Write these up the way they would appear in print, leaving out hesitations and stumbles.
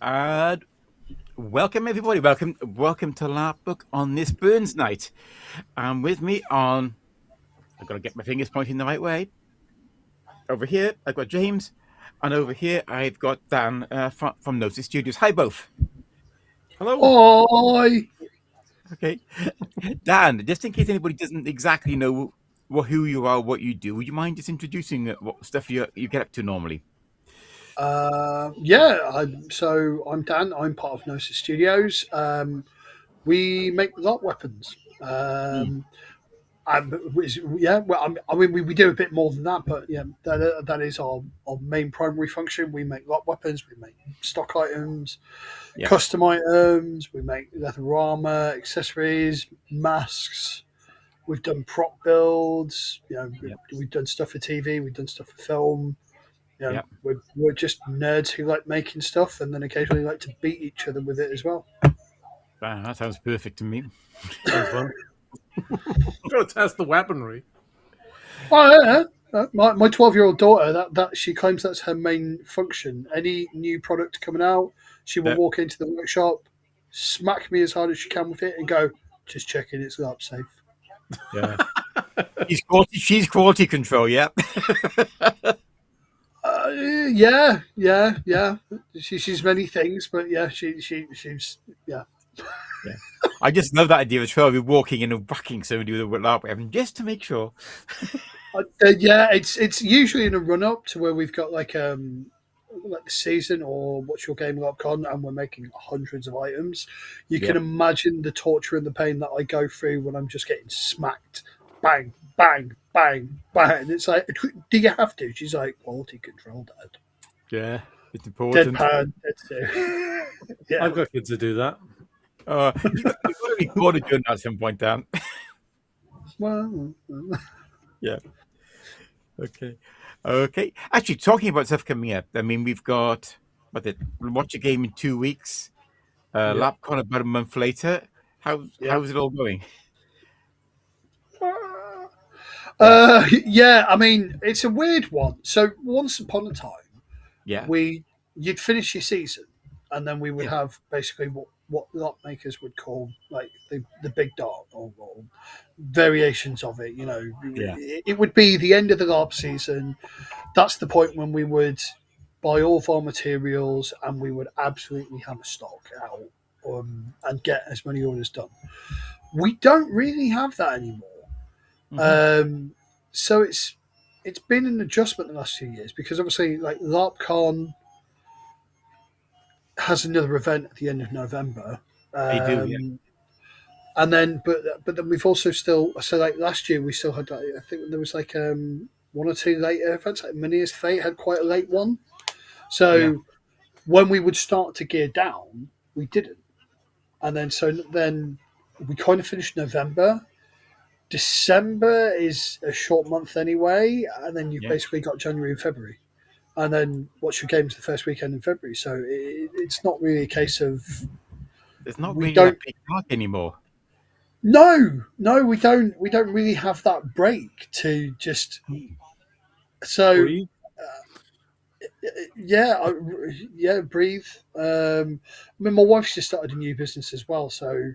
And welcome everybody. Welcome to LARPBook on this Burns night. With me on, I've got to get my fingers pointing the right way. Over here, I've got James, and over here I've got Dan from Gnosis Studios. Hi both. Hello. Oi! Okay, Dan. Just in case anybody doesn't exactly know who you are, what you do, would you mind just introducing what stuff you get up to normally? I'm Dan. I'm part of Gnosis Studios. We make LARP weapons. We do a bit more than that, but yeah, that is our main primary function. We make LARP weapons. We make stock items, custom items. We make leather armor, accessories, masks. We've done prop builds. We've done stuff for TV. We've done stuff for film. We're just nerds who like making stuff and then occasionally like to beat each other with it as well. That sounds perfect to me. Sounds fun. Got to test the weaponry. Oh, yeah. My 12-year-old daughter, that she claims that's her main function. Any new product coming out, she will walk into the workshop, smack me as hard as she can with it, and go, "Just checking it's LARP safe." Yeah, she's quality control. Yeah. Yeah. She's many things, but yeah, she's yeah. Yeah. I just love that idea of 12 walking in and whacking somebody with a LARP weapon just to make sure. It's usually in a run up to where we've got like the season or what's your game LARPCon, and we're making hundreds of items. You can imagine the torture and the pain that I go through when I'm just getting smacked, bang, bang, bang, bang. It's like, do you have to? She's like, quality control, Dad. Yeah, it's important. Deadpan. Yeah. I've got kids to do that. You've got to record it doing that at some point, Dan. Well, yeah. Okay. Actually, talking about stuff coming up, I mean, we've got Watch a Game in 2 weeks. LARPCon about a month later. How's it all going? I mean, it's a weird one. So once upon a time, you'd finish your season, and then we would have basically what LARP makers would call like the big dart or variations of it. It would be the end of the LARP season. That's the point when we would buy all of our materials and we would absolutely hammer stock out and get as many orders done. We don't really have that anymore. Mm-hmm. So it's been an adjustment the last few years because obviously like LARPCon has another event at the end of November. They do, yeah. And then, but then we've also so like last year we still had I think there was like one or two later events. Like Minia's Fate had quite a late one. So when we would start to gear down, we didn't, and then we kind of finished November. December is a short month anyway, and then you've basically got January and February. And then Watch Your Games the first weekend in February. So it's not really a case of... There's not really a big mark anymore. No, we don't really have that break to just... So... breathe. I mean, my wife's just started a new business as well, so...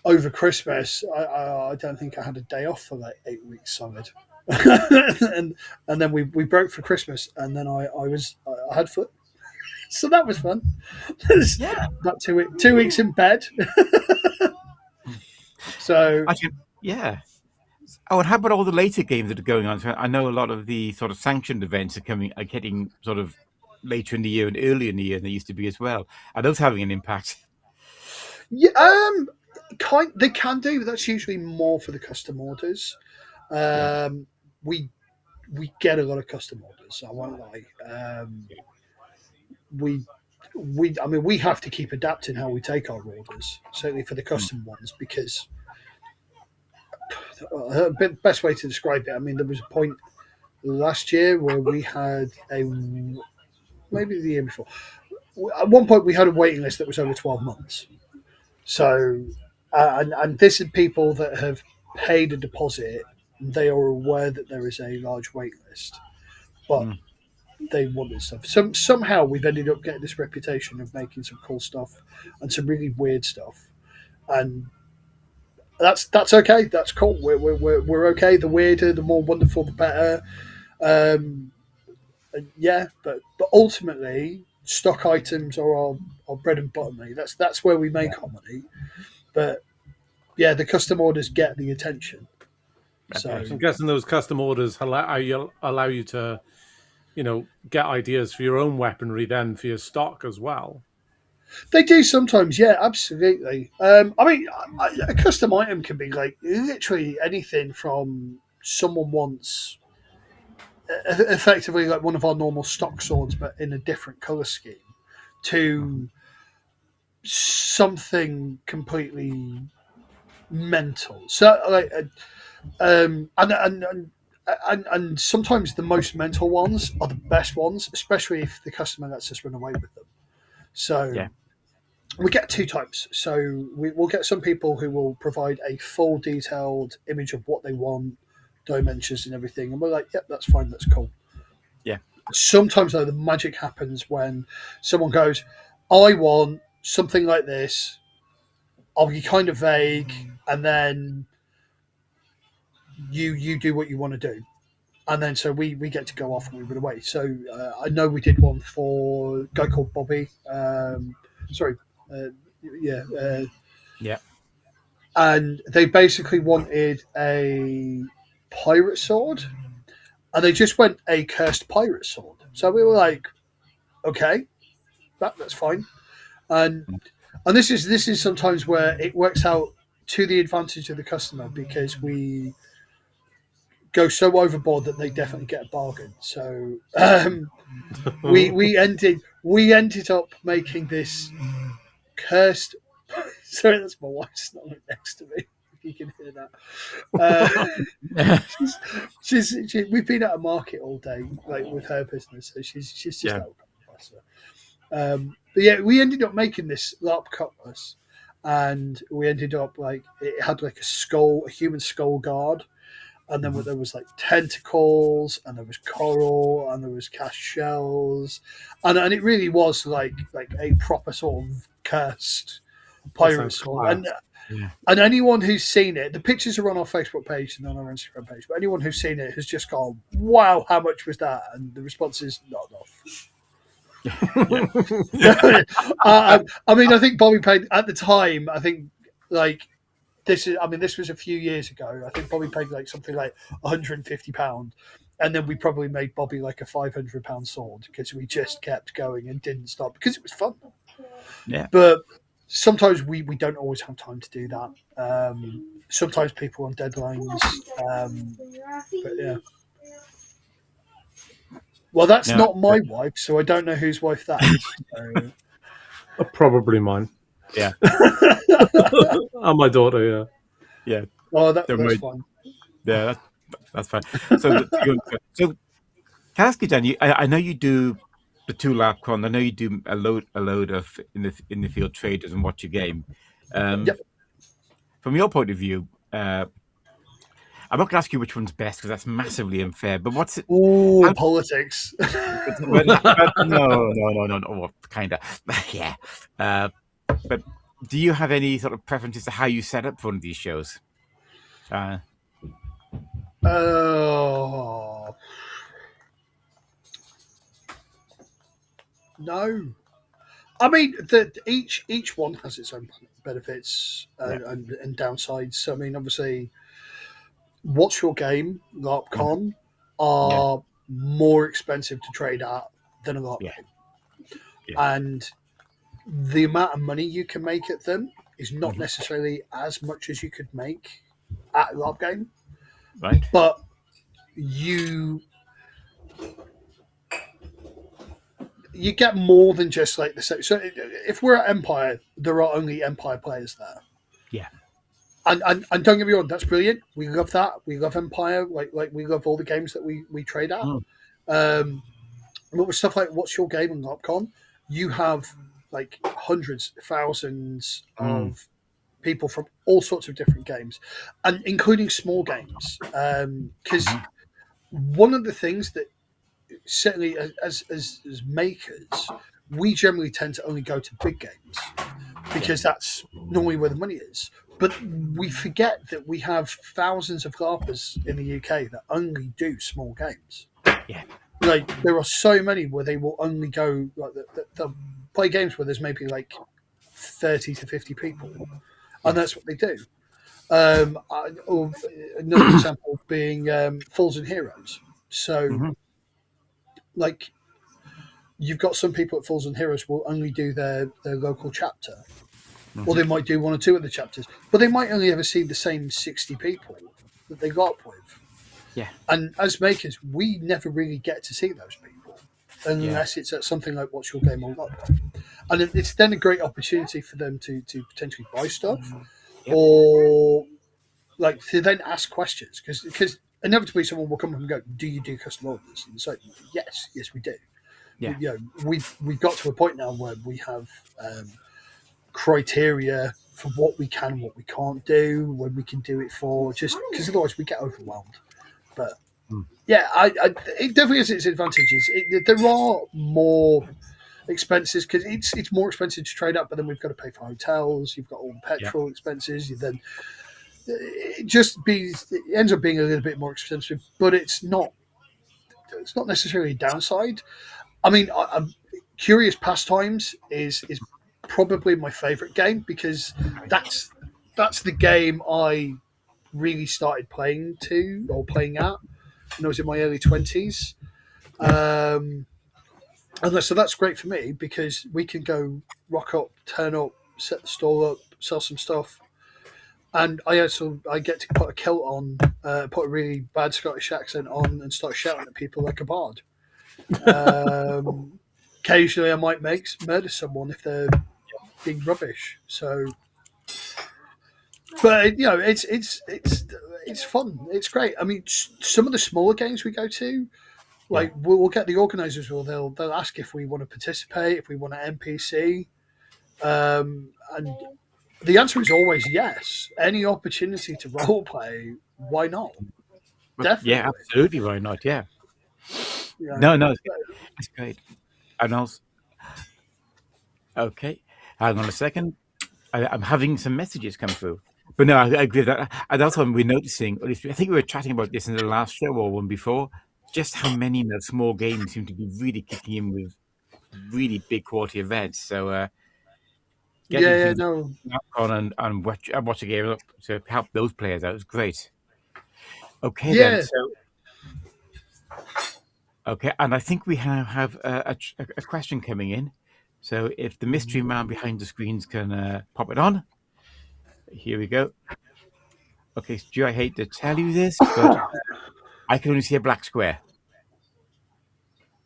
Over Christmas, I don't think I had a day off for like 8 weeks solid, and then we broke for Christmas, and then I had foot, so that was fun. About 2 weeks in bed. So Oh, and how about all the later games that are going on? So I know a lot of the sort of sanctioned events are getting sort of later in the year and earlier in the year than they used to be as well. Are those having an impact? Yeah, they can do, but that's usually more for the custom orders. We get a lot of custom orders. I won't lie. We have to keep adapting how we take our orders, certainly for the custom ones, because the best way to describe it. I mean, there was a point last year where we had maybe the year before. At one point, we had a waiting list that was over 12 months. So. And this is people that have paid a deposit. They are aware that there is a large wait list. But they wanted stuff. Somehow we've ended up getting this reputation of making some cool stuff and some really weird stuff, and that's okay. That's cool. We're okay. The weirder, the more wonderful, the better. Um, yeah, but ultimately, stock items are our bread and butter, mate. That's where we make our money. But yeah, the custom orders get the attention. So I'm guessing those custom orders allow you to, get ideas for your own weaponry then for your stock as well. they do sometimes, yeah, absolutely. I mean, a custom item can be like literally anything from someone wants effectively like one of our normal stock swords, but in a different color scheme, to something completely mental. So, like, and sometimes the most mental ones are the best ones, especially if the customer lets us run away with them. So. Yeah. We get two types. So we'll get some people who will provide a full detailed image of what they want, dimensions and everything. And we're like, yep, that's fine, that's cool. Yeah. Sometimes, though, the magic happens when someone goes, I want something like this. I'll be kind of vague. And then you do what you want to do. And then so we get to go off and we run away. So I know we did one for a guy called Bobby. Sorry. Yeah. Yeah. And they basically wanted a pirate sword, and they just went a cursed pirate sword. So we were like, okay, that's fine. And this is sometimes where it works out to the advantage of the customer, because we go so overboard that they definitely get a bargain. So we ended up making this cursed. Sorry, that's my wife snarling next to me. If you can hear that. We've been at a market all day, like with her business, so she's just out. But yeah, we ended up making this LARP cutlass, and we ended up like it had like a human skull guard, and then there was like tentacles, and there was coral, and there was cast shells, and it really was like a proper sort of cursed pirate sword. And anyone who's seen it, the pictures are on our Facebook page and on our Instagram page, but anyone who's seen it has just gone, wow, how much was that? And the response is not enough. I mean, I think Bobby paid at the time, I think like this was a few years ago. I think Bobby paid like something like £150, and then we probably made Bobby like a £500 sword because we just kept going and didn't stop because it was fun. Yeah. But sometimes we don't always have time to do that. Sometimes people on deadlines. But yeah. Well, that's not my wife, so I don't know whose wife that is. So. Probably mine. Yeah. And my daughter, yeah. Yeah. Oh, that's fine. Yeah, that's fine. So can I ask you, Dan? I know you do the 2 LARPcon. I know you do a load of in the field traders and watch your game. Yep. From your point of view, I'm not going to ask you which one's best because that's massively unfair. But what's it? Ooh, politics. No. Kind of. Yeah. But do you have any sort of preferences to how you set up one of these shows? Oh. No. I mean, each one has its own benefits and downsides. So, I mean, obviously, What's Your Game, LARPCon, are more expensive to trade at than a LARP game. Yeah. And the amount of money you can make at them is not necessarily as much as you could make at a LARP game. Right. But you get more than just like the same. So if we're at Empire, there are only Empire players there. Yeah. And don't get me wrong, that's brilliant. We love that. We love Empire. Like we love all the games that we trade at. But with stuff like What's Your Game and LARPCon, you have like hundreds, thousands of people from all sorts of different games, and including small games. Because one of the things that certainly as makers, we generally tend to only go to big games because that's normally where the money is. But we forget that we have thousands of LARPers in the UK that only do small games. Yeah. Like there are so many where they will only go like they'll play games where there's maybe like 30 to 50 people, and that's what they do. Or another example being Fools and Heroes. So, like, you've got some people at Fools and Heroes will only do their local chapter, or they might do one or two of the chapters, but they might only ever see the same 60 people that they got up with. Yeah. And as makers, we never really get to see those people unless it's at something like What's Your Game or LARP. And it's then a great opportunity for them to potentially buy stuff or like to then ask questions because inevitably someone will come up and go, do you do custom orders? And so yes we do. Yeah. We've got to a point now where we have criteria for what we can and what we can't do, when we can do it for, just because otherwise we get overwhelmed. But it definitely has its advantages. There are more expenses because it's more expensive to trade up, but then we've got to pay for hotels. You've got all the petrol expenses. You then it ends up being a little bit more expensive, but it's not necessarily a downside. I mean, I'm Curious Pastimes is probably my favorite game because that's the game I really started playing at when I was in my early 20s. And so that's great for me because we can go rock up, turn up, set the stall up, sell some stuff. And I get to put a kilt on, put a really bad Scottish accent on and start shouting at people like a bard. Occasionally I might murder someone if they're being rubbish. So, but it's fun. It's great. I mean, some of the smaller games we go to, like we'll get the organisers, they'll ask if we want to participate, if we want an NPC, and the answer is always yes. Any opportunity to role play, why not? Definitely. Yeah, absolutely. Why not? Yeah. No, it's great. And also, okay, hang on a second. I'm having some messages come through. But no, I agree with that. And also, we're noticing, or at least I think we were chatting about this in the last show or one before, just how many small games seem to be really kicking in with really big quality events. So, getting things on and watch a game up to help those players out is great. Okay, then. So, okay, and I think we have a question coming in. So, if the mystery man behind the screens can pop it on. Here we go. Okay, Stu, I hate to tell you this, but I can only see a black square.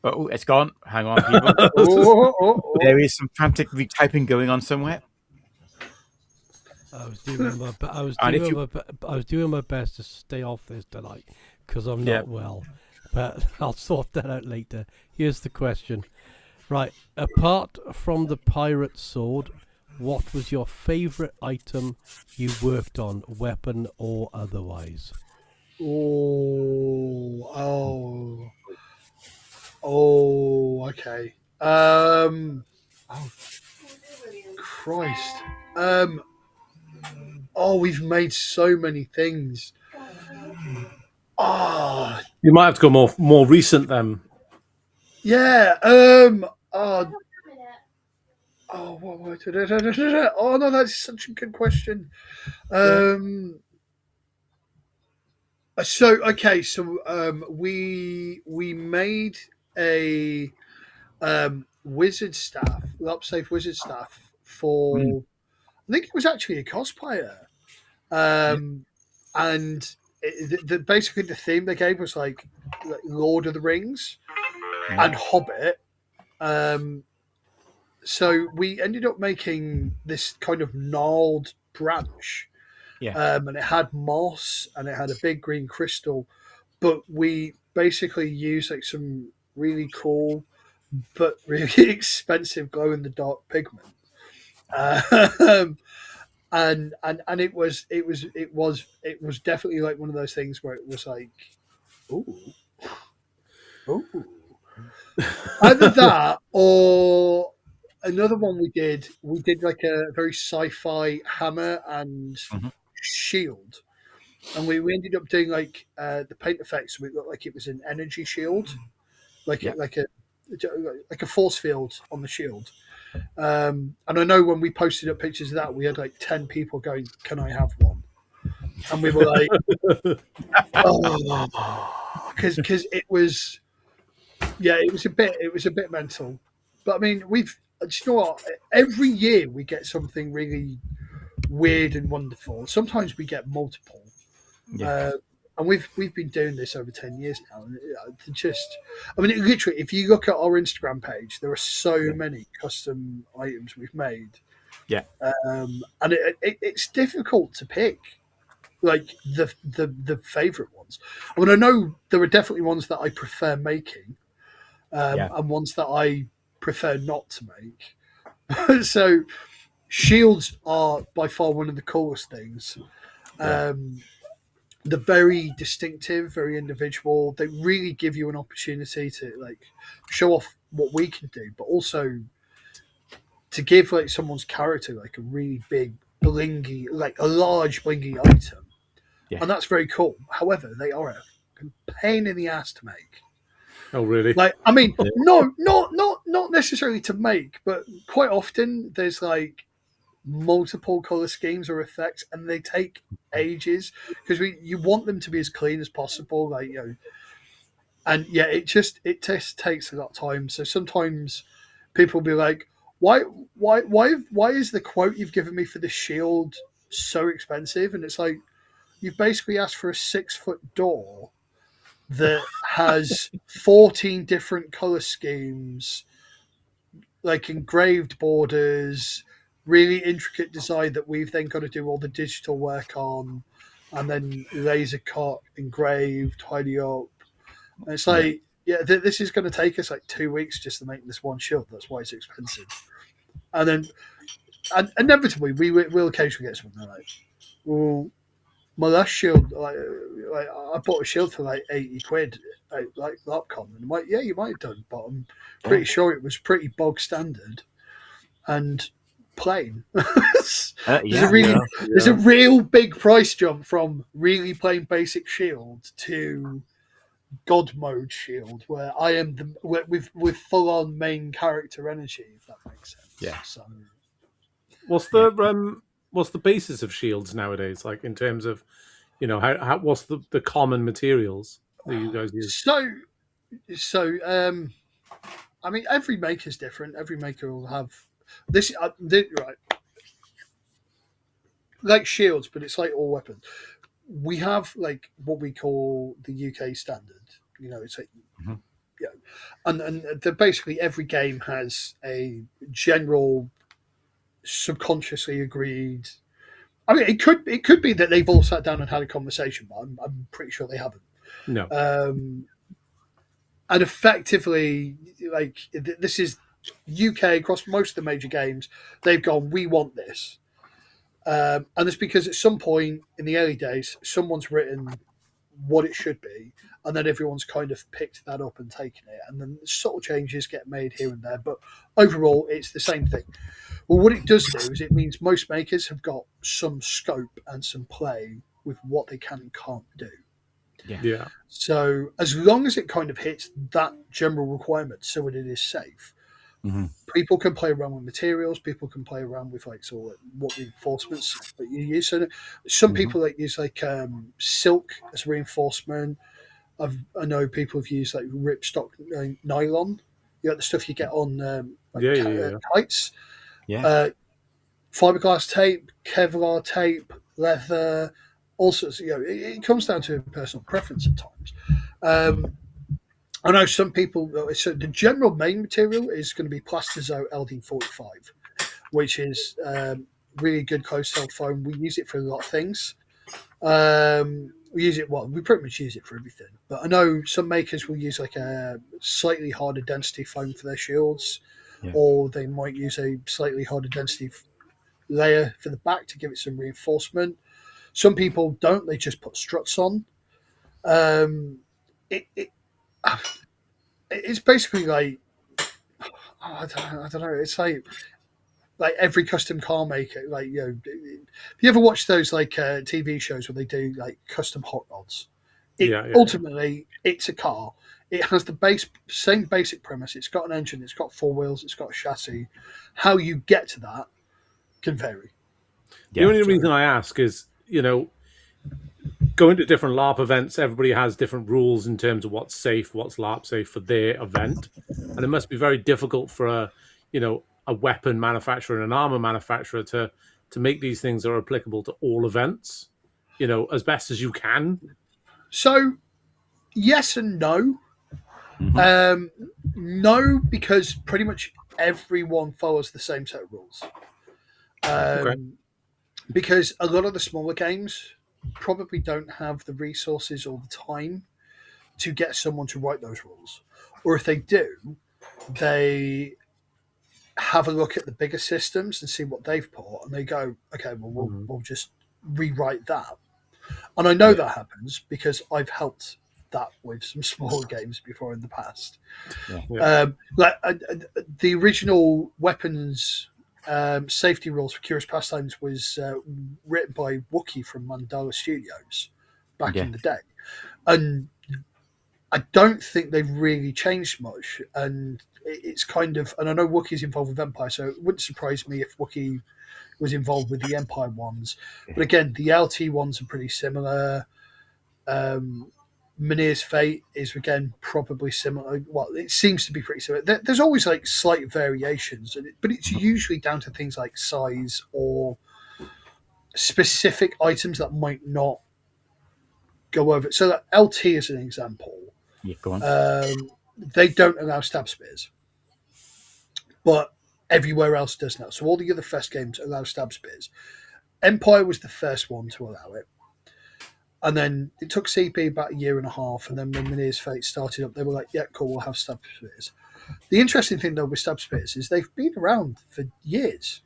Oh, it's gone. Hang on, people. There is some frantic retyping going on somewhere. I was doing my best to stay off this tonight because I'm not well, but I'll sort that out later. Here's the question. Right, apart from the pirate sword, what was your favourite item you worked on, weapon or otherwise? Okay. Christ. We've made so many things. You might have to go more recent then. Yeah. No, that's such a good question. We made a wizard staff, LARP safe wizard staff for. I think it was actually a cosplayer, and basically the theme they gave was like Lord of the Rings and Hobbit. So we ended up making this kind of gnarled branch. And it had moss and it had a big green crystal, but we basically used like some really cool but really expensive glow in the dark pigment. And it was definitely like one of those things where it was like, ooh. Either that or another one we did like a very sci-fi hammer and shield. And we ended up doing like the paint effects. We looked like it was an energy shield, like a force field on the shield. And I know when we posted up pictures of that, we had like 10 people going, "Can I have one?" And we were like, "Oh," because it was, yeah, it was a bit mental. But I mean, you know what? Every year we get something really weird and wonderful. Sometimes we get multiple. And we've been doing this over 10 years now. And literally, if you look at our Instagram page, there are so many custom items we've made. Yeah. And it's difficult to pick like the favorite ones. I mean, I know there are definitely ones that I prefer making, and ones that I prefer not to make. So shields are by far one of the coolest things. They're very distinctive, very individual. They really give you an opportunity to like show off what we can do, but also to give like someone's character like a really big blingy, like a large blingy item. And that's very cool. However, they are a pain in the ass to make. Oh, really? Like, I mean, not necessarily to make, but quite often there's like multiple color schemes or effects, and they take ages because you want them to be as clean as possible. Like, you know, and yeah, it just takes a lot of time. So sometimes people will be like, why is the quote you've given me for the shield so expensive? And it's like, you've basically asked for a 6-foot door that has 14 different color schemes, like engraved borders, really intricate design that we've then got to do all the digital work on, and then laser cut, engraved, tidy up. And it's like, this is going to take us like 2 weeks just to make this one shield. That's why it's expensive. And then, and inevitably, we'll occasionally get something like, well, my last shield, like I bought a shield for like 80 quid at like LARPCon, and I'm like, yeah, you might have done, but I'm pretty sure it was pretty bog standard and plain. There's a real big price jump from really plain basic shield to God mode shield, where I am with full on main character energy, if that makes sense. Yeah. So, what's the basis of shields nowadays? Like in terms of, you know, how what's the common materials that you guys use? So I mean, every maker's different. Every maker will have this right, like shields, but it's like all weapons. We have like what we call the UK standard. You know, it's like and basically every game has a general, subconsciously agreed. I mean, it could be that they've all sat down and had a conversation, but I'm pretty sure they haven't. No. And effectively, like this is UK across most of the major games. They've gone, we want this, and it's because at some point in the early days, someone's written what it should be, and then everyone's kind of picked that up and taken it, and then subtle changes get made here and there, but overall, it's the same thing. Well, what it does do is it means most makers have got some scope and some play with what they can and can't do. Yeah. So as long as it kind of hits that general requirement, so that it is safe, people can play around with materials. People can play around with like sort of what reinforcements that you use. So some people like use like silk as reinforcement. I know people have used like ripstock nylon. You know, the stuff you get on kites. Yeah. Fiberglass tape, Kevlar tape, leather, all sorts. You know, it comes down to personal preference at times. I know some people. So the general main material is going to be Plastizo LD45, which is really good close-cell foam. We use it for a lot of things. We use it. Well, we pretty much use it for everything. But I know some makers will use like a slightly harder density foam for their shields, or they might use a slightly harder density layer for the back to give it some reinforcement. Some people don't; they just put struts on. it's basically like I don't know. It's like every custom car maker, like have you ever watched those like TV shows where they do like custom hot rods? Ultimately, it's a car. It has the same basic premise. It's got an engine. It's got four wheels. It's got a chassis. How you get to that can vary. The only reason I ask is, going to different LARP events, everybody has different rules in terms of what's safe, what's LARP safe for their event, and it must be very difficult for a weapon manufacturer and an armor manufacturer to make these things that are applicable to all events, as best as you can. So, yes and no. No, because pretty much everyone follows the same set of rules. Okay. Because a lot of the smaller games probably don't have the resources or the time to get someone to write those rules. Or if they do, they have a look at the bigger systems and see what they've put, and they go, okay, well, we'll just rewrite that. And I know that happens because I've helped that with some smaller games before in the past. The original weapons safety rules for Curious Pastimes was written by Wookie from Mandala Studios back in the day, and I don't think they've really changed much. And it's kind of, and I know Wookie's involved with Empire, so it wouldn't surprise me if Wookie was involved with the Empire ones. But again, the LT ones are pretty similar. Mynir's Fate is again probably similar. Well, it seems to be pretty similar. There's always like slight variations, but it's usually down to things like size or specific items that might not go over. So that LT is an example. Yeah, go on. They don't allow stab spears, but everywhere else does now. So all the other Fest games allow stab spears. Empire was the first one to allow it. And then it took CP about a year and a half, and then when Mynir's Fate started up, they were like, yeah, cool, we'll have stab spears. The interesting thing, though, with stab spears is they've been around for years.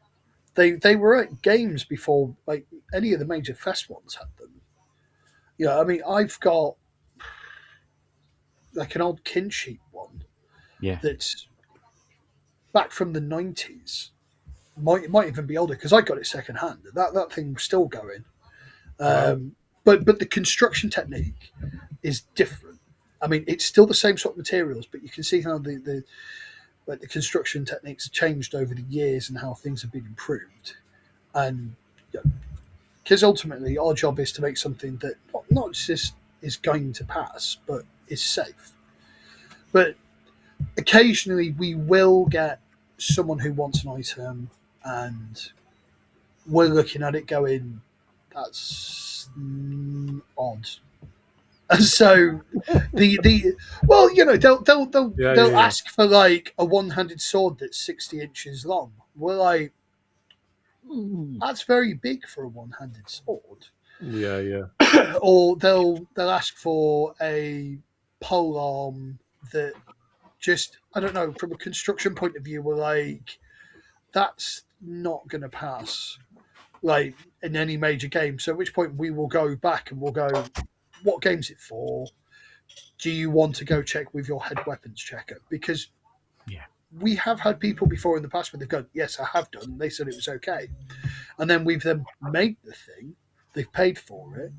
They were at games before like any of the major Fest ones had them. I mean, I've got like an old kin sheet one that's back from the 90s. Might even be older because I got it secondhand. That thing was still going. But the construction technique is different. I mean, it's still the same sort of materials, but you can see how the construction techniques changed over the years and how things have been improved. And because ultimately our job is to make something that not just is going to pass, but is safe. But occasionally we will get someone who wants an item and we're looking at it going, that's odd. And so they'll ask for like a one-handed sword that's 60 inches long. We're like, that's very big for a one-handed sword. Or they'll ask for a pole arm that just, I don't know, from a construction point of view, we're like, that's not going to pass like in any major game. So at which point we will go back and we'll go, what game's it for? Do you want to go check with your head weapons checker? Because we have had people before in the past where they've gone, yes, I have done. They said it was okay. And then we've then made the thing, they've paid for it,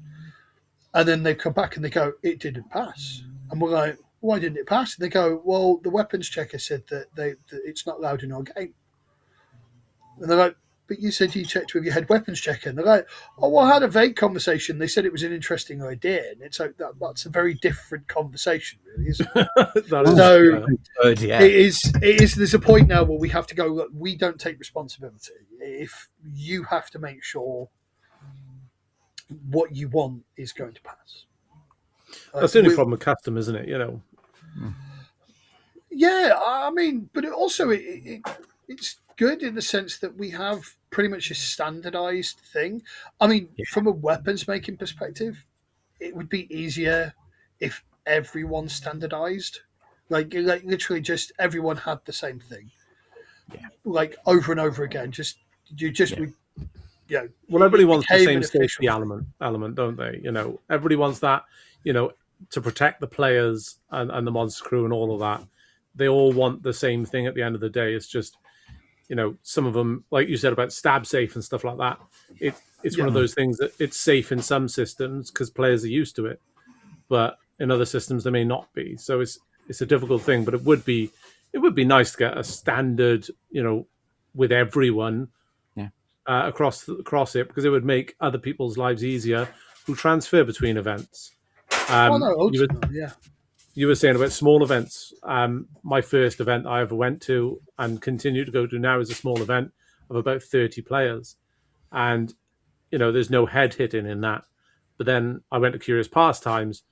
and then they come back and they go, it didn't pass. And we're like, why didn't it pass? And they go, well, the weapons checker said that it's not allowed in our game. And they're like, but you said you checked with your head weapons checker. And they're like, oh, well, I had a vague conversation. They said it was an interesting idea. And it's like, that's a very different conversation, really, isn't it? It is. There's a point now where we have to go, look, we don't take responsibility. If you have to make sure what you want is going to pass. That's the only problem with custom, isn't it? Yeah, I mean, but it's good in the sense that we have pretty much a standardized thing. I mean, from a weapons making perspective, it would be easier if everyone standardized, like literally just everyone had the same thing, like over and over again. Well, everybody wants the same safety element, don't they? Everybody wants that. to protect the players and the monster crew and all of that, they all want the same thing at the end of the day. It's just, some of them, like you said about stab safe and stuff like that, it's one of those things that it's safe in some systems because players are used to it, but in other systems they may not be. So it's a difficult thing, but it would be nice to get a standard, with everyone across it, because it would make other people's lives easier who transfer between events. You were saying about small events. My first event I ever went to and continue to go to now is a small event of about 30 players. And, there's no head hitting in that. But then I went to Curious Pastimes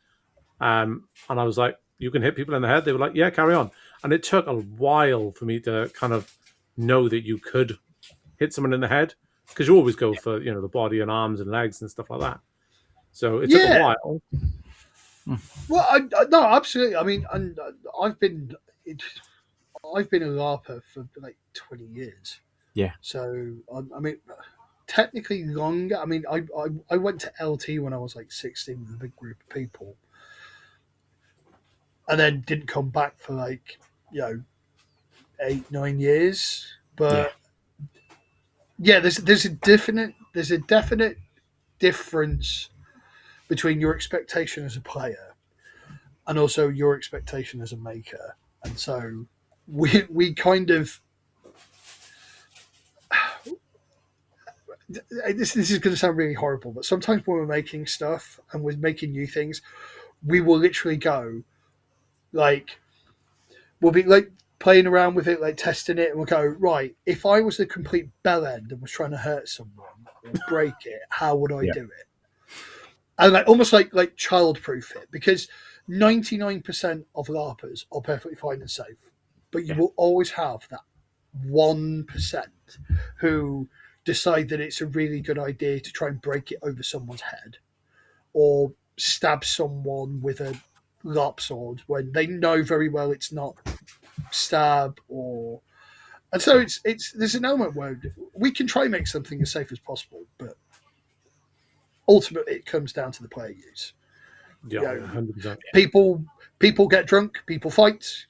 and I was like, you can hit people in the head. They were like, yeah, carry on. And it took a while for me to kind of know that you could hit someone in the head, because you always go for, the body and arms and legs and stuff like that. So it took a while. Well, no, absolutely. I mean, and I've been a LARPer for like 20 years. Yeah. So I mean, technically longer. I mean, I went to LT when I was like 16 with a big group of people, and then didn't come back for like 8-9 years. But there's a definite difference between your expectation as a player and also your expectation as a maker. And so we kind of, this is going to sound really horrible, but sometimes when we're making stuff and we're making new things, we will literally go like, we'll be like playing around with it, like testing it, and we'll go, right, if I was the complete bellend and was trying to hurt someone or break it, how would I do it? And like almost like childproof it, because 99% of LARPers are perfectly fine and safe, but you will always have that 1% who decide that it's a really good idea to try and break it over someone's head or stab someone with a LARP sword when they know very well it's not stab. And so it's there's an element where we can try and make something as safe as possible, but ultimately it comes down to the player use. 100%. People get drunk, people fight,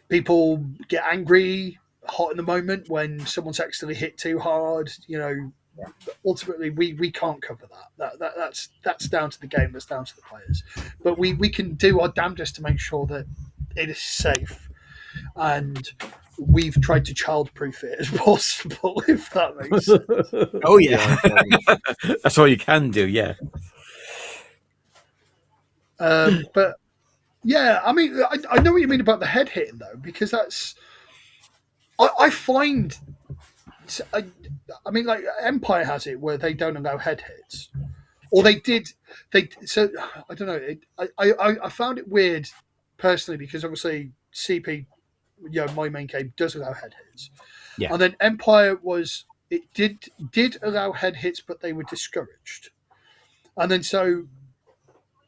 people get angry, hot in the moment when someone's actually hit too hard. Ultimately we can't cover that. That's down to the game, that's down to the players. But we can do our damnedest to make sure that it is safe, and we've tried to childproof it as possible, if that makes sense. Oh yeah. That's all you can do. Yeah. But yeah, I mean, I know what you mean about the head hitting though, because that's I find. I mean, like Empire has it where they don't allow head hits, or they did. So I don't know. I found it weird personally, because obviously CP, my main game does allow head hits, and then Empire did allow head hits, but they were discouraged, and then so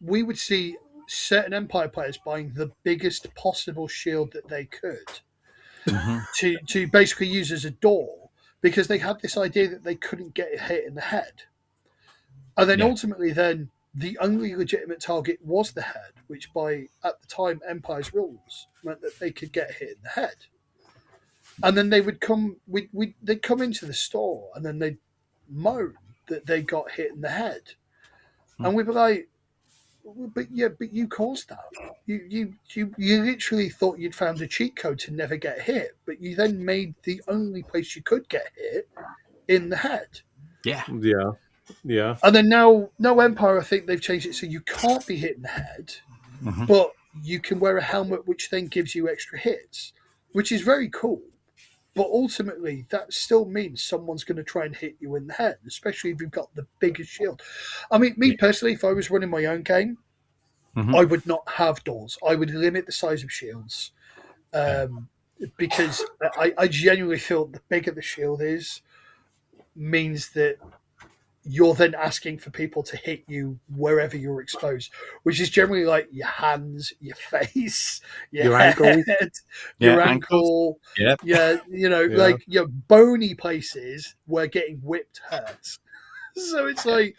we would see certain Empire players buying the biggest possible shield that they could to basically use as a door, because they had this idea that they couldn't get hit in the head. And then ultimately then the only legitimate target was the head, which at the time, Empire's rules meant that they could get hit in the head. And then they would they'd come into the store and then they'd moan that they got hit in the head. And we'd be like, but you caused that. You literally thought you'd found a cheat code to never get hit, but you then made the only place you could get hit in the head. Yeah. And then now Empire, I think they've changed it so you can't be hit in the head, but you can wear a helmet which then gives you extra hits, which is very cool. But ultimately, that still means someone's going to try and hit you in the head, especially if you've got the biggest shield. I mean, me personally, if I was running my own game, I would not have doors. I would limit the size of shields, because I genuinely feel the bigger the shield is, means that you're then asking for people to hit you wherever you're exposed, which is generally like your hands, your face, your head, your ankle. Like your bony places where getting whipped hurts. So it's like,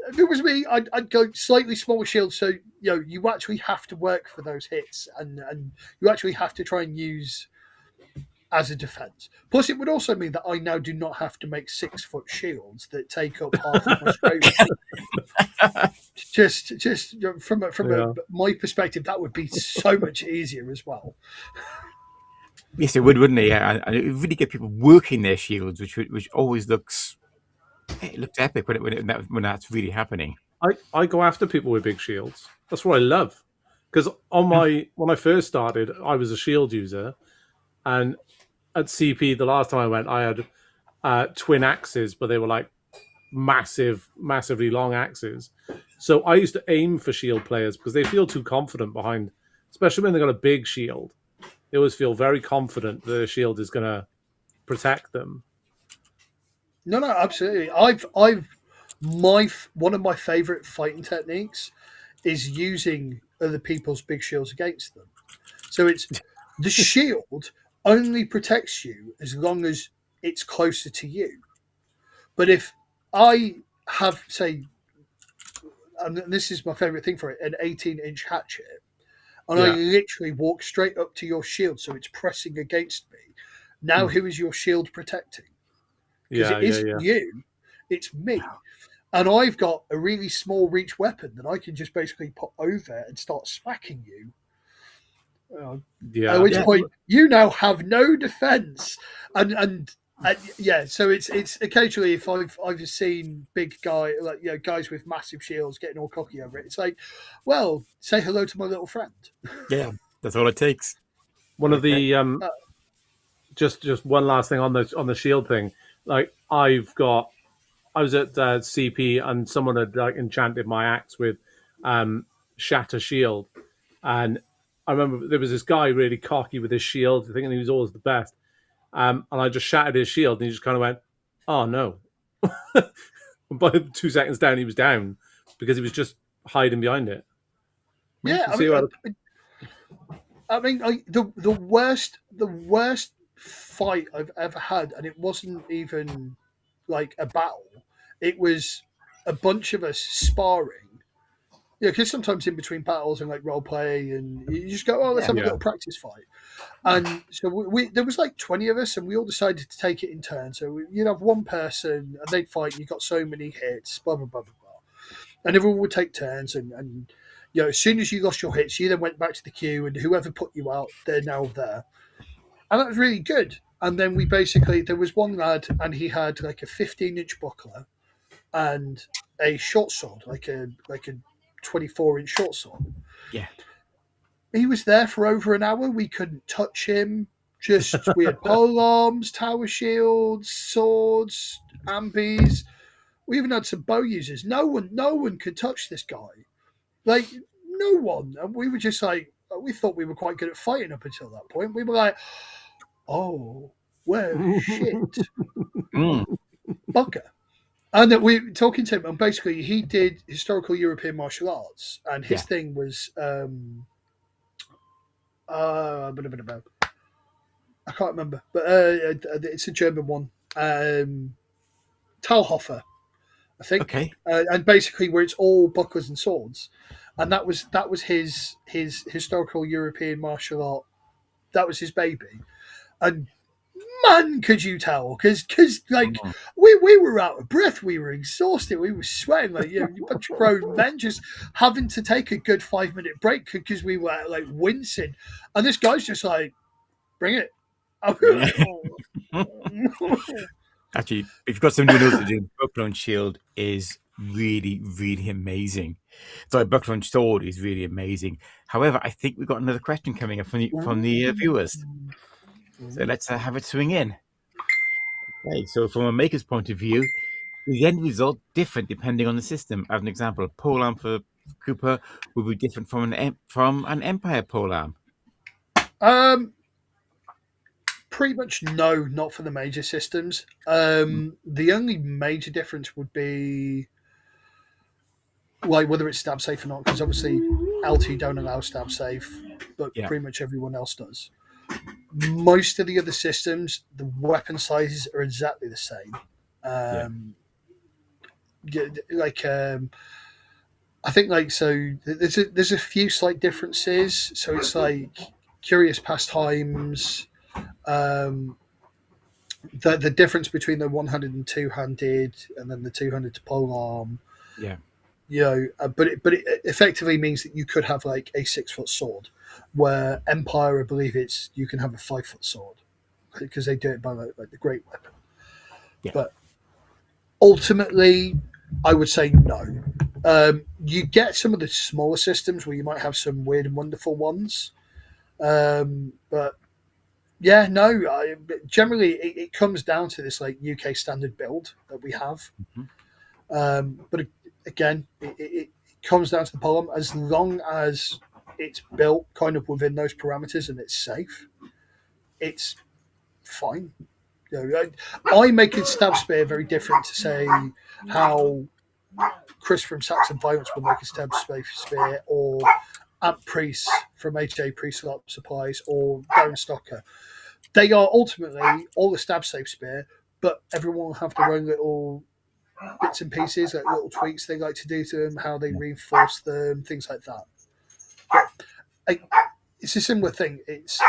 if it was me, I'd go slightly smaller shields. So you actually have to work for those hits, and you actually have to try and use as a defense. Plus, it would also mean that I now do not have to make 6-foot shields that take up half of my spray. just from my perspective, that would be so much easier as well. Yes, it would, wouldn't it? Yeah, and it would really get people working their shields, which always looks epic when that's really happening. I go after people with big shields. That's what I love. Because when I first started, I was a shield user, and at CP the last time I went, I had twin axes, but they were like massively long axes. So I used to aim for shield players because they feel too confident behind, especially when they've got a big shield. They always feel very confident that the shield is going to protect them. No, absolutely. One of my favorite fighting techniques is using other people's big shields against them. So it's the shield only protects you as long as it's closer to you. But if I have, say, and this is my favorite thing for it, an 18-inch hatchet, and I literally walk straight up to your shield, so it's pressing against me. Now, who is your shield protecting? Because it isn't you, it's me. And I've got a really small reach weapon that I can just basically put over and start smacking you. At which point you now have no defense, and so it's occasionally if I've seen big guys with massive shields getting all cocky over it, it's like, well, say hello to my little friend. Yeah, that's all it takes. One of the just one last thing on the shield thing. Like I was at CP and someone had enchanted my axe with Shatter Shield, and I remember there was this guy really cocky with his shield, thinking he was always the best. And I just shattered his shield, and he just kind of went, "Oh no!" But 2 seconds down, he was down because he was just hiding behind it. Yeah, I mean, the worst fight I've ever had, and it wasn't even like a battle. It was a bunch of us sparring. Because sometimes in between battles and like role play, and you just go, let's have a little practice fight. And so there was like 20 of us, and we all decided to take it in turn. So you'd have one person, and they'd fight. You got so many hits, blah blah blah blah blah, and everyone would take turns. And as soon as you lost your hits, you then went back to the queue, and whoever put you out, they're now there. And that was really good. And then there was one lad, and he had like a 15-inch buckler and a short sword, like a 24-inch short sword. Yeah. He was there for over an hour. We couldn't touch him. We had pole arms, tower shields, swords, ambies. We even had some bow users. No one could touch this guy. Like, no one. And we were just like, we thought we were quite good at fighting up until that point. We were like, oh, well, shit. Bugger. And that we were talking to him, and basically he did historical European martial arts, and his thing was I can't remember, but it's a German one, Talhofer, I think. Okay. And basically where it's all bucklers and swords, and that was his historical European martial art. That was his baby, and man, could you tell? Because like we were out of breath, we were exhausted, we were sweating like a bunch of grown men just having to take a good 5-minute break because we were like wincing, and this guy's just like, bring it. Actually, if you've got somebody who knows what to do, buckler and shield is really, really amazing. So buckler and sword is really amazing. However, I think we've got another question coming up from the viewers. So let's have it swing in. Okay, so from a maker's point of view, the end result different depending on the system. As an example, a polearm for Cooper will be different from an Empire polearm. Pretty much no, not for the major systems. The only major difference would be like whether it's stab safe or not, because obviously LT don't allow stab safe, but pretty much everyone else does. Most of the other systems, the weapon sizes are exactly the same. like I think like so there's a few slight differences. So it's like Curious Pastimes, the difference between the one-handed and two-handed, and then the two-handed to polearm. Yeah. But it effectively means that you could have like a 6-foot sword, where Empire, I believe you can have a 5-foot sword because they do it by like the great weapon. Yeah. But ultimately, I would say no. You get some of the smaller systems where you might have some weird and wonderful ones, but yeah, no. Generally, it comes down to this like UK standard build that we have. But again, it comes down to the poem. As long as it's built kind of within those parameters and it's safe, it's fine. I make a stab spear very different to say how Chris from Saxon Violence would make a stab spear, or Ant Priest from HJ Priest LARP Supplies, or Darren Stocker. They are ultimately all the stab safe spear, but everyone will have their own little bits and pieces, like little tweaks they like to do to them, how they reinforce them, things like that. But it's a similar thing. It's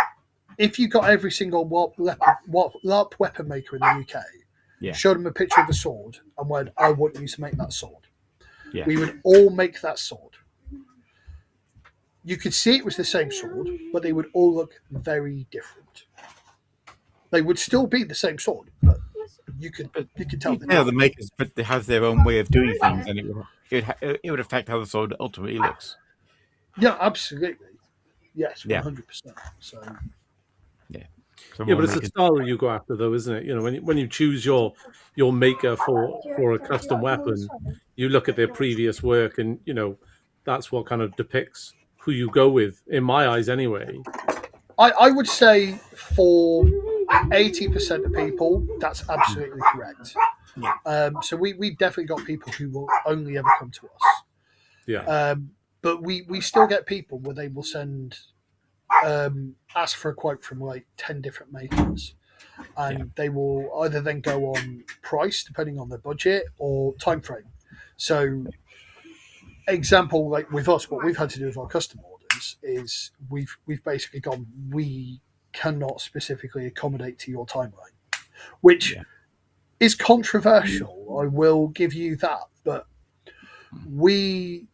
if you got every single LARP weapon maker in the UK, showed them a picture of a sword and went, I want you to make that sword. Yeah. We would all make that sword. You could see it was the same sword, but they would all look very different. They would still be the same sword, but you could tell. The makers, but they have their own way of doing things, and it would affect how the sword ultimately looks. Yeah, absolutely. Yes, 100%. So. Yeah, but it's a style you go after, though, isn't it? When you choose your maker for a custom weapon, you look at their previous work, and that's what kind of depicts who you go with. In my eyes, anyway. I would say for 80% of people, that's absolutely correct. Yeah. So we've definitely got people who will only ever come to us. Yeah. But we still get people where they will send. Ask for a quote from like 10 different makers, and they will either then go on price depending on their budget or time frame. So example, like with us, what we've had to do with our custom orders is we've basically gone, we cannot specifically accommodate to your timeline, which is controversial. I will give you that, but we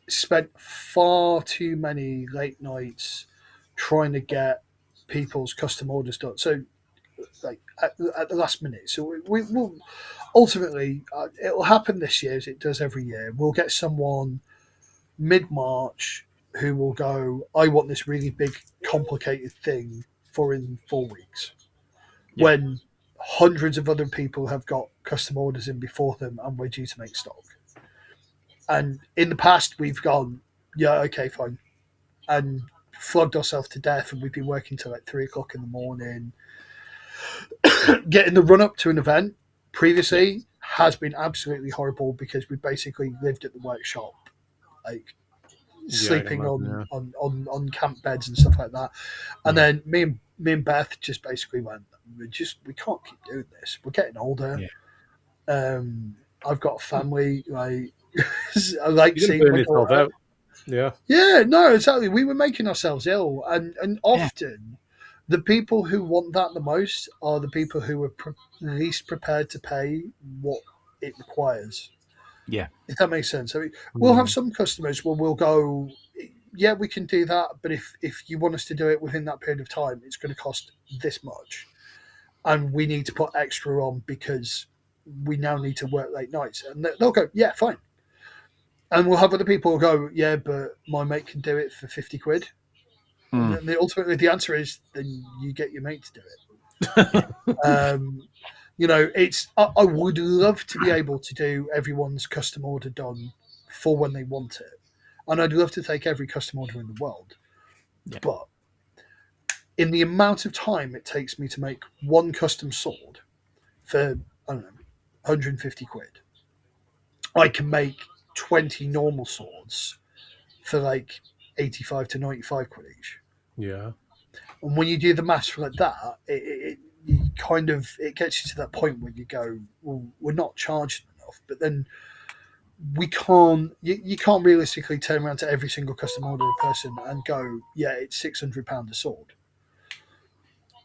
spent far too many late nights trying to get people's custom orders done. So, like at the last minute. So we will ultimately it'll happen this year as it does every year. We'll get someone mid-March who will go, I want this really big, complicated thing in 4 weeks. Yeah. When hundreds of other people have got custom orders in before them and we're due to make stock. And in the past, we've gone, yeah, okay, fine. And flogged ourselves to death, and we've been working till like 3 o'clock in the morning. Getting the run up to an event previously has been absolutely horrible because we basically lived at the workshop, like sleeping on camp beds and stuff like that. And then me and Beth just basically went, we can't keep doing this. We're getting older. Yeah. I've got a family. Like I like seeing my daughter. Yeah, no, exactly. We were making ourselves ill, and often the people who want that the most are the people who are least prepared to pay what it requires. Yeah, if that makes sense. So we'll have some customers where we'll go, yeah, we can do that, but if you want us to do it within that period of time, it's going to cost this much, and we need to put extra on because we now need to work late nights. And they'll go, yeah, fine. And we'll have other people who go, yeah, but my mate can do it for 50 quid. And ultimately the answer is, then you get your mate to do it. It's I would love to be able to do everyone's custom order done for when they want it. And I'd love to take every custom order in the world. Yeah. But in the amount of time it takes me to make one custom sword for, I don't know, 150 quid, I can make 20 normal swords for like 85 to 95 quid each. Yeah. And when you do the maths for like that, it gets you to that point where you go, well, we're not charging enough. stuff, but then we can't. You can't realistically turn around to every single custom order person and go, yeah, it's £600 a sword,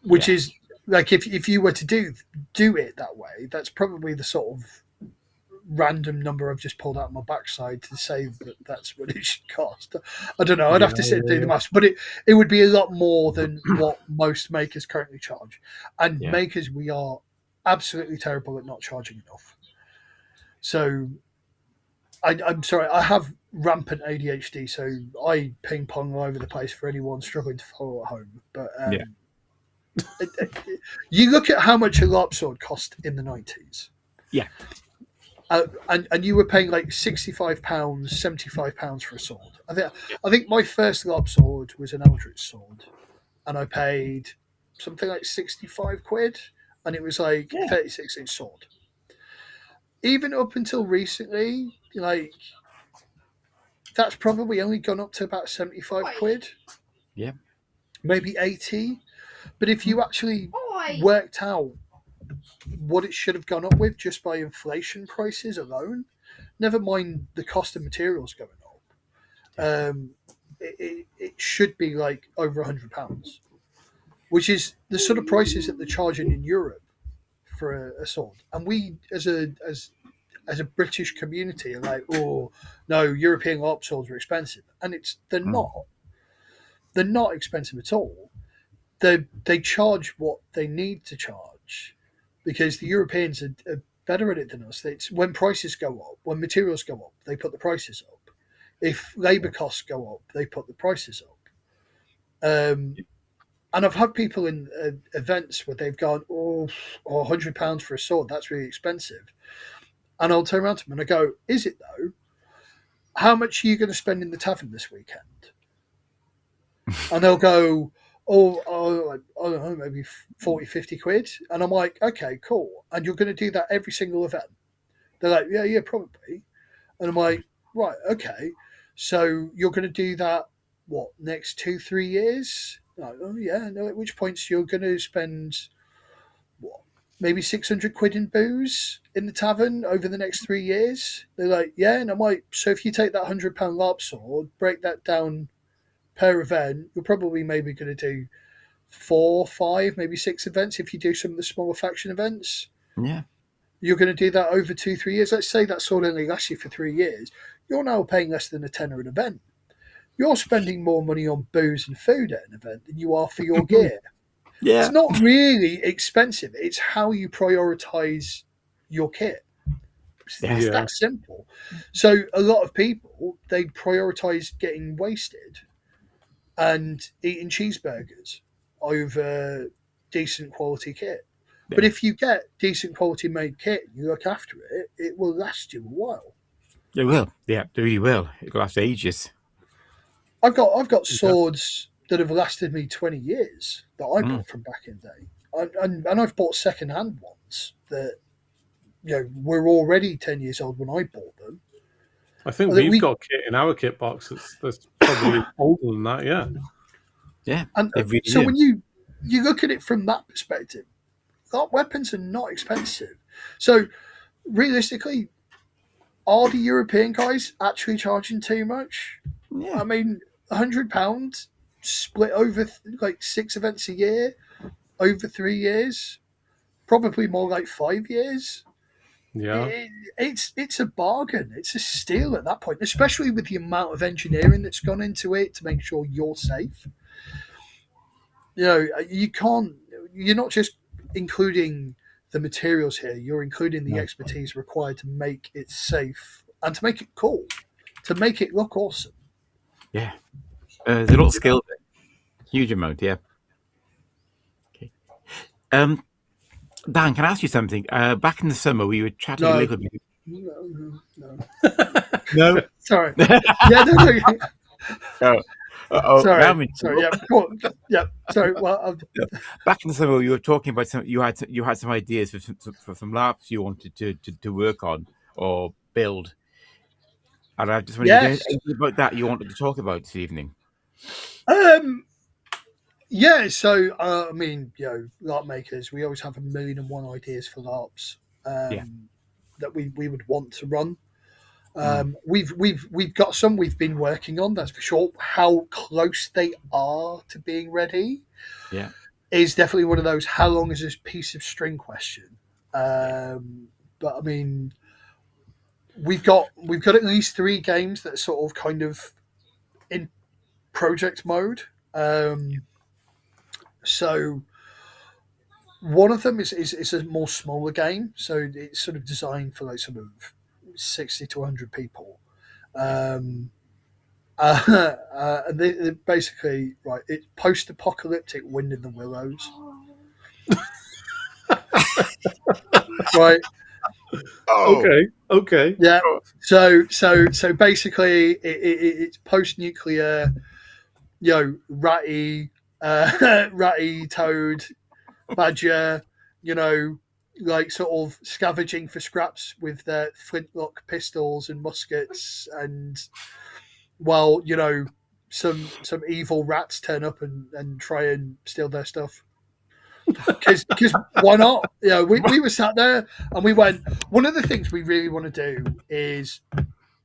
which is like if you were to do it that way, that's probably the sort of random number I've just pulled out of my backside to say that that's what it should cost. I don't know. I'd have to sit and do the maths, but it would be a lot more than what most makers currently charge. And makers, we are absolutely terrible at not charging enough. So I'm sorry, I have rampant ADHD, so I ping pong all over the place for anyone struggling to follow at home. But you look at how much a LARP sword cost in the 90s. Yeah. And you were paying like £65, £75 for a sword. I think my first LARP sword was an Eldritch sword, and I paid something like 65 quid, and it was like 36-inch sword. Even up until recently, like that's probably only gone up to about 75 quid. Yeah. Maybe 80. But if you actually worked out what it should have gone up with just by inflation prices alone, never mind the cost of materials going up, it should be like over £100, which is the sort of prices that they're charging in Europe for a sword. And we, as a British community, are like, oh no, European LARP swords are expensive, and they're not. They're not expensive at all. They charge what they need to charge, because the Europeans are better at it than us. It's when prices go up, when materials go up, they put the prices up. If labour costs go up, they put the prices up. And I've had people in events where they've gone, £100 for a sword, that's really expensive. And I'll turn around to them and I go, is it though? How much are you going to spend in the tavern this weekend? And they'll go, I don't know, maybe 40, 50 quid. And I'm like, okay, cool. And you're going to do that every single event? They're like, yeah, probably. And I'm like, right, okay. So you're going to do that, what, next 2-3 years? Like, oh, yeah. No, at which points you're going to spend, what, maybe 600 quid in booze in the tavern over the next 3 years? They're like, yeah. And I'm like, so if you take that £100 LARP sword, break that down per event, you're probably maybe going to do 4, 5, maybe 6 events if you do some of the smaller faction events. Yeah. You're going to do that over 2-3 years. Let's say that sword only lasts you for 3 years. You're now paying less than a tenner an event. You're spending more money on booze and food at an event than you are for your gear. Yeah. It's not really expensive. It's how you prioritize your kit. It's that simple. So a lot of people, they prioritize getting wasted and eating cheeseburgers over decent quality kit. Yeah. But if you get decent quality made kit and you look after it, it will last you a while. It will. Yeah, it really will. It'll last ages. I've got swords that have lasted me 20 years that I bought from back in the day. And I've bought second-hand ones that were already 10 years old when I bought them. I think we've got kit in our kit box that's probably older than that, yeah. Yeah. And so when you look at it from that perspective, LARP weapons are not expensive. So realistically, are the European guys actually charging too much? Yeah. I mean, £100 split over like 6 events a year, over 3 years, probably more like 5 years. Yeah, it's a bargain. It's a steal at that point, especially with the amount of engineering that's gone into it to make sure you're safe. You can't. You're not just including the materials here. You're including the expertise required to make it safe and to make it cool, to make it look awesome. Yeah, there's a lot of skill there. Huge amount. Yeah. Okay. Dan, can I ask you something? Back in the summer, we were chatting a little bit. No. Sorry. Yeah, no. Sorry. Sorry. Yeah. Go on. Yeah. Sorry. Well, back in the summer, you were talking about you had some ideas for some LARPs you wanted to work on or build, and I just wanted to hear anything about that you wanted to talk about this evening. Yeah, so I mean, LARP makers, we always have 1,000,001 ideas for LARPs. that we would want to run. We've got some we've been working on, that's for sure. How close they are to being ready, is definitely one of those how long is this piece of string question. But I mean, we've got at least 3 games that are sort of kind of in project mode. So one of them is a more smaller game, so it's sort of designed for like sort of 60 to 100 people. And they basically, right, it's post-apocalyptic Wind in the Willows. Right. Oh. Okay. Yeah. So basically, it's post-nuclear, ratty, toad, badger, like sort of scavenging for scraps with their flintlock pistols and muskets, and while some evil rats turn up and try and steal their stuff. Because why not? We were sat there and we went, one of the things we really want to do is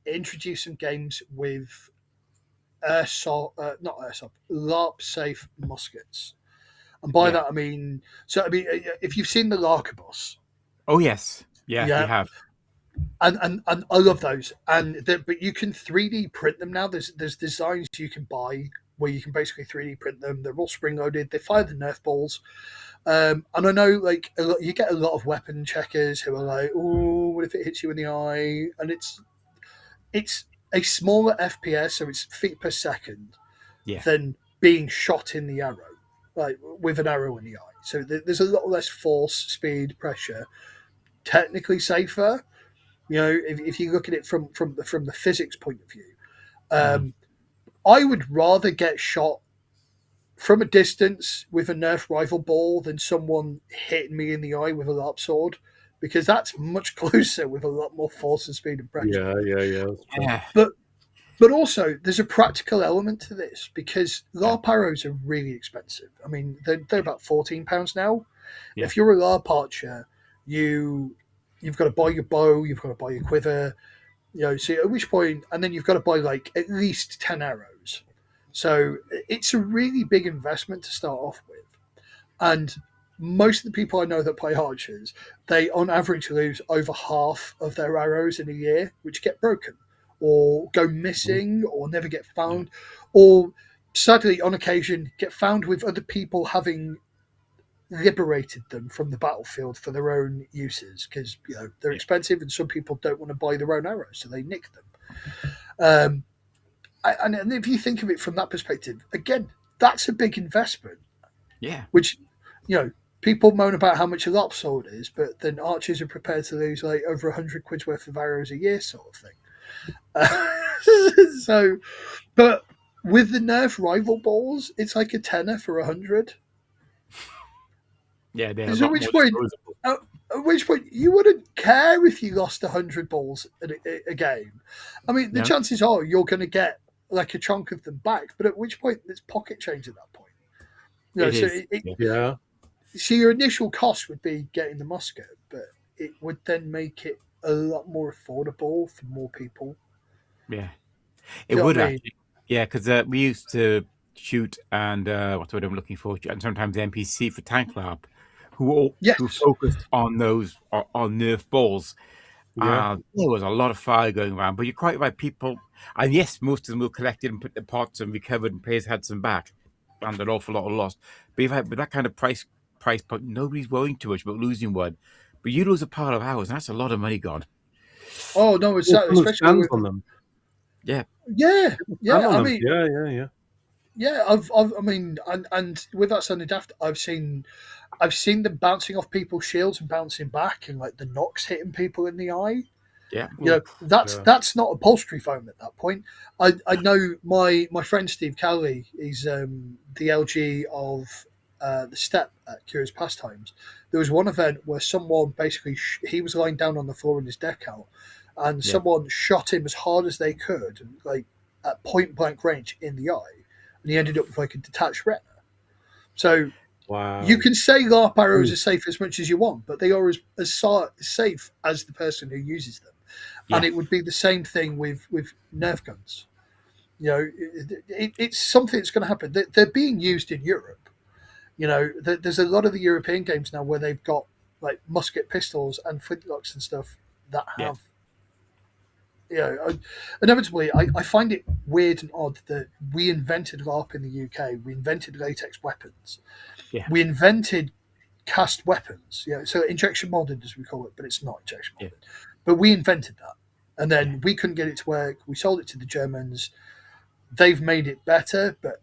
introduce some games with LARP safe muskets. And by that I mean, if you've seen the LARPBook. Oh yes, you have. And I love those. But you can 3D print them now. There's designs you can buy where you can basically 3D print them. They're all spring loaded. They fire the Nerf balls. And I know, like, you get a lot of weapon checkers who are like, "Oh, what if it hits you in the eye?" And it's a smaller FPS, so it's feet per second, than being shot in the arrow, like with an arrow in the eye. So there's a lot less force, speed, pressure. Technically safer, if you look at it from the physics point of view. I would rather get shot from a distance with a Nerf rifle ball than someone hitting me in the eye with a LARP sword, because that's much closer with a lot more force and speed and pressure. Yeah. But also, there's a practical element to this, because LARP arrows are really expensive. I mean, they're about £14 now. Yeah. If you're a LARP archer, you've got to buy your bow, you've got to buy your quiver, so at which point, and then you've got to buy like at least 10 arrows. So it's a really big investment to start off with. And most of the people I know that play archers, they on average lose over half of their arrows in a year, which get broken or go missing or never get found, or sadly on occasion get found with other people having liberated them from the battlefield for their own uses, because they're expensive and some people don't want to buy their own arrows, so they nick them. And if you think of it from that perspective, again, that's a big investment. Yeah. Which, people moan about how much a LARP sword is, but then archers are prepared to lose like over 100 quid's worth of arrows a year, sort of thing. So, but with the Nerf rival balls, it's like a tenner for 100. Yeah, they're at which point you wouldn't care if you lost 100 balls a game. I mean, the chances are you're going to get like a chunk of them back, but at which point it's pocket change at that point. So your initial cost would be getting the musket, but it would then make it a lot more affordable for more people. Yeah, it would actually. Yeah, because we used to shoot and what's the word I'm looking for? And sometimes NPC for Tank LARP, who focused on those on Nerf balls. There was a lot of fire going around, but you're quite right. People, and yes, most of them were collected and put in pots and recovered, and players had some back, and an awful lot of lost. But with that kind of price point, nobody's worrying too much about losing one. But you lose a pile of hours, and that's a lot of money gone. Oh no, it's especially with on them. Yeah. I mean, and with that sounding daft, I've seen them bouncing off people's shields and bouncing back, and like the knocks hitting people in the eye. Yeah, that's not upholstery foam at that point. I know my friend Steve Cowley. He's the LG of the Step at Curious Pastimes. There was one event where someone basically he was lying down on the floor in his decal, and someone shot him as hard as they could, like at point blank range in the eye, and he ended up with like a detached retina. So Wow. You can say LARP arrows are safe as much as you want, but they are as safe as the person who uses them. Yeah. And it would be the same thing with Nerf guns. You know, it's something that's going to happen. They're being used in Europe. You know, there's a lot of the European games now where they've got like musket pistols and flintlocks and stuff that have. Yeah. Inevitably, I find it weird and odd that we invented LARP in the UK. We invented latex weapons. Yeah. We invented cast weapons. Yeah. So injection molded, as we call it, but it's not injection molded. Yeah. But we invented that, and then we couldn't get it to work. We sold it to the Germans. They've made it better, but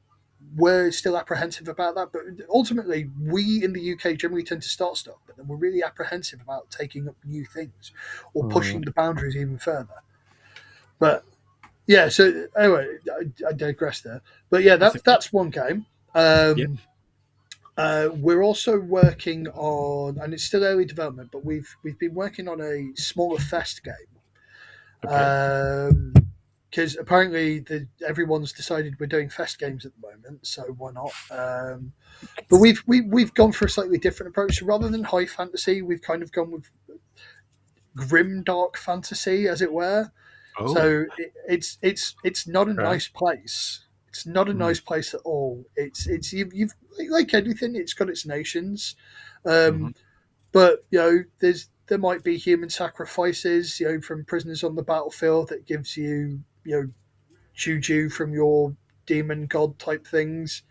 we're still apprehensive about that. But ultimately, we in the UK generally tend to start stuff, but then we're really apprehensive about taking up new things or pushing the boundaries even further. But yeah, so anyway, I digress there. But yeah, that's one game. We're also working on, and it's still early development, but we've been working on a smaller fest game. Because apparently everyone's decided we're doing fest games at the moment, so why not? But we've gone for a slightly different approach. So rather than high fantasy, we've kind of gone with grim dark fantasy, as it were. Oh. So it's not a nice place. It's not a nice place at all. It's you've like anything, it's got its nations, but you know there might be human sacrifices, you know, from prisoners on the battlefield that gives you juju from your demon god type things.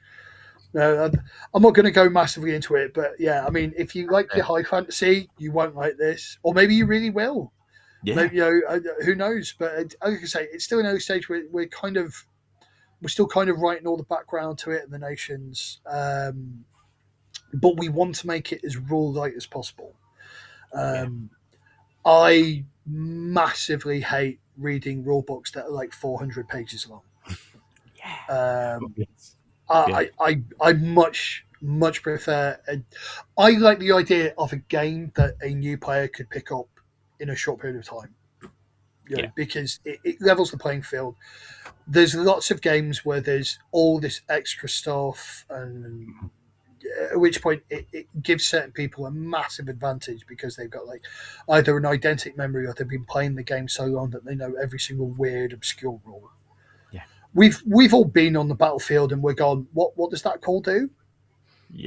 No, I'm not going to go massively into it, but yeah, I mean, if you like your high fantasy, you won't like this, or maybe you really will. Yeah. Maybe, who knows? But like I say, it's still an early stage. We're still kind of writing all the background to it and the nations, but we want to make it as rule light as possible. I massively hate reading rule books that are like 400 pages long. I much prefer. I like the idea of a game that a new player could pick up in a short period of time. Because it levels the playing field. There's lots of games where there's all this extra stuff, and at which point it gives certain people a massive advantage because they've got like either an eidetic memory or they've been playing the game so long that they know every single weird obscure rule. Yeah, we've all been on the battlefield and we're gone, what does that call do?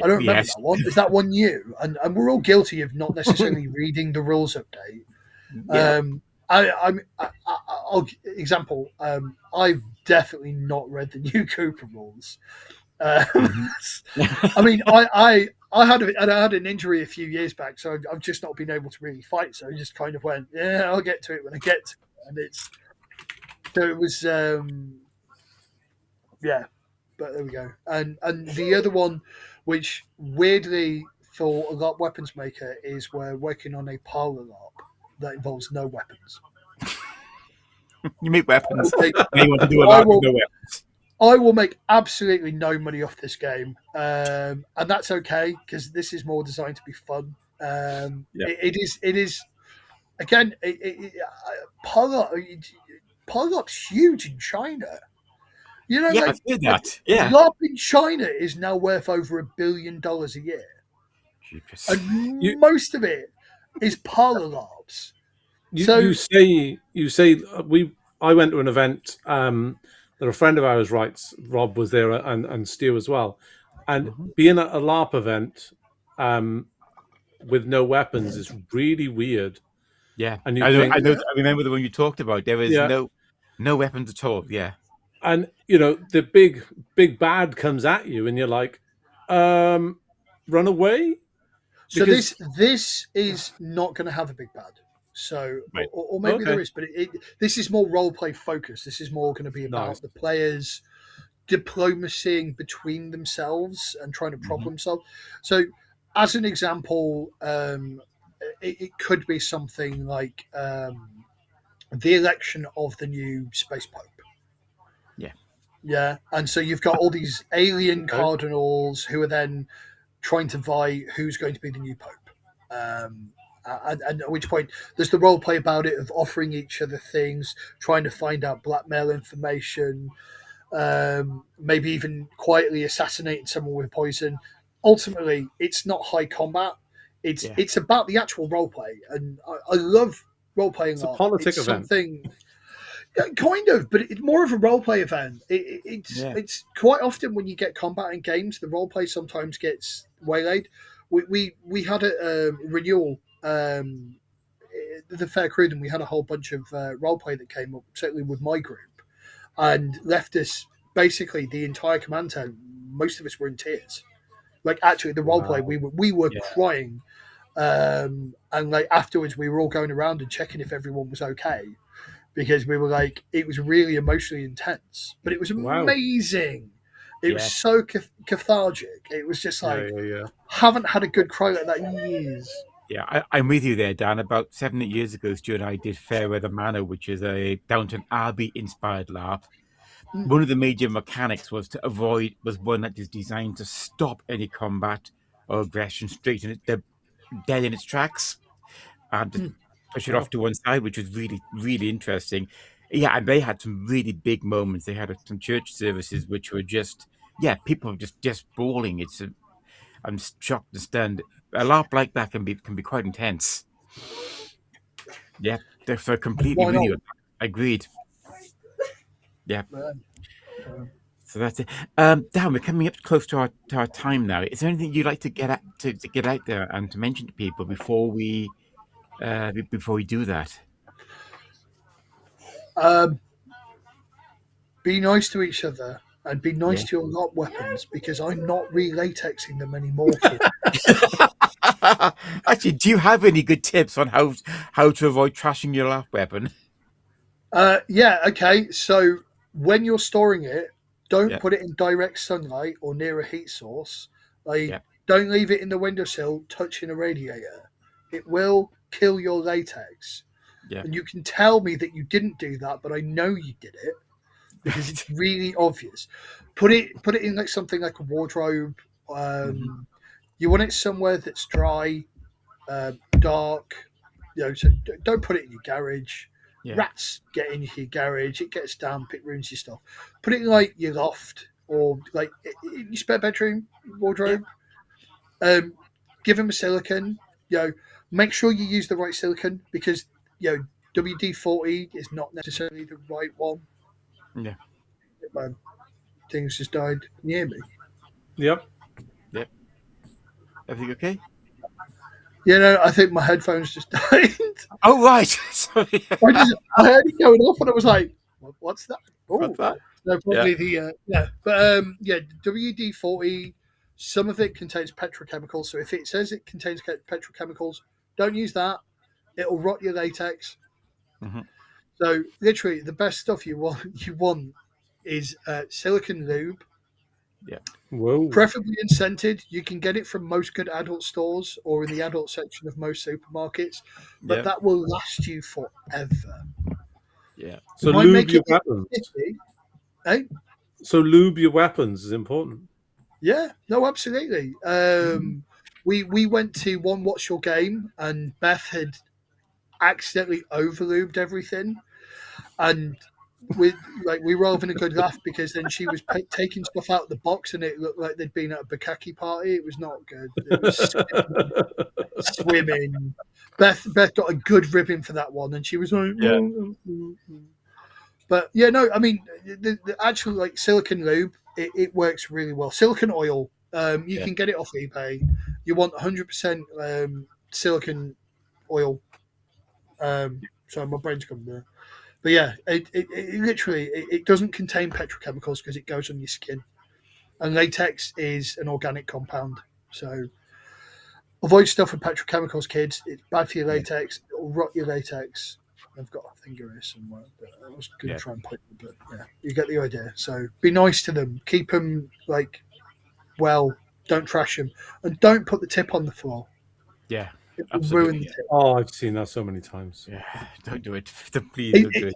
I don't remember that one. Is that one new? And we're all guilty of not necessarily reading the rules update. I'll example. I've definitely not read the new Cooper rules. I mean, I had an injury a few years back, so I've just not been able to really fight. So I just kind of went, yeah, I'll get to it when I get to it. And it was yeah. But there we go. And the other one, which weirdly for a LARP weapons maker, is we're working on a parlor LARP that involves no weapons. You make weapons. You want to do a LARP with no weapons. I will make absolutely no money off this game, and that's okay because this is more designed to be fun. It is again. Parlor LARP's huge in China. You know, I heard that. Yeah, LARP in China is now worth over $1 billion a year, and most of it is parlor LARPs. You say I went to an event that a friend of ours writes. Rob was there and Stu as well, and being at a LARP event with no weapons is really weird. Yeah, and I remember the one you talked about. There was no weapons at all. Yeah. And you know the big bad comes at you, and you're like, run away. Because... So this is not going to have a big bad. So or maybe there is, but this is more role play focused. This is more going to be about the players diplomacying between themselves and trying to problem solve. So as an example, it could be something like the election of the new space pope. Yeah, and so you've got all these alien cardinals who are then trying to vie who's going to be the new pope. And at which point there's the role play about it of offering each other things, trying to find out blackmail information, maybe even quietly assassinating someone with poison. ultimately it's not high combat. It's about the actual role play, and I love role playing. It's a politic event. Something kind of, but it's more of a role play event. It's quite often when you get combat in games, the role play sometimes gets waylaid. We had a renewal. The Fair Crew, and we had a whole bunch of role play that came up, certainly with my group, and left us basically the entire command tent. Most of us were in tears. Like actually, the role play we were crying, and like afterwards we were all going around and checking if everyone was okay, because we were like it was really emotionally intense, but it was amazing. It was so cathartic. It was just like haven't had a good cry like that in years. Yeah, I'm with you there, Dan. About 7 8 years ago, Stu and I did Fairweather Manor, which is a Downton Abbey inspired LARP. One of the major mechanics was one that is designed to stop any combat or aggression straight in it, dead in its tracks, and just push it off to one side, which was really, really interesting. Yeah, and they had some really big moments. They had some church services which were just, people just bawling. I'm shocked to stand. A LARP like that can be quite intense. Yeah, they're completely with you. Agreed. Yeah. So that's it. Dan, we're coming up close to our time now. Is there anything you'd like to get out there and to mention to people before we do that? Be nice to each other and be nice to your LARP weapons, because I'm not re-latexing them anymore. Actually, do you have any good tips on how to avoid trashing your LARP weapon? Okay. So when you're storing it, don't put it in direct sunlight or near a heat source. Don't leave it in the windowsill touching a radiator. It will kill your latex. And you can tell me that you didn't do that, but I know you did it because it's really obvious. Put it in like something like a wardrobe. You want it somewhere that's dry, dark. So don't put it in your garage. Rats get in your garage. It gets damp. It ruins your stuff. Put it in like your loft or like in your spare bedroom wardrobe. Give them a silicone. Make sure you use the right silicone, because WD-40 is not necessarily the right one. Yeah. Things just died. Can you hear me? Yep. Everything okay? I think my headphones just died. Oh, right. Sorry. I heard it going off and I was like, what's that? What's that? No, probably WD-40, some of it contains petrochemicals. So if it says it contains petrochemicals, don't use that. It'll rot your latex. So literally the best stuff you want is silicone lube. Whoa. Preferably unscented. You can get it from most good adult stores or in the adult section of most supermarkets, but that will last you forever. Yeah. So lube your weapons. So lube your weapons is important. Yeah. No, absolutely. We went to one What's Your Game, and Beth had accidentally overlubed everything, and we were having a good laugh, because then she was taking stuff out of the box and it looked like they'd been at a bukkake party. It was not good. It was swimming. Beth got a good ribbon for that one, and she was like, But I mean, the actual like silicone lube, it works really well. Silicone oil, you can get it off eBay. You want 100% silicone oil. Sorry, my brain's coming there. But it literally doesn't contain petrochemicals because it goes on your skin, and latex is an organic compound. So avoid stuff with petrochemicals, kids. It's bad for your latex. It'll rot your latex. I've got a finger here somewhere, but I was going to try and put it. But you get the idea. So be nice to them. Keep them don't trash them, and don't put the tip on the floor. Yeah. It will ruin the tip. Oh, I've seen that so many times. Yeah, don't do it. Please don't do it.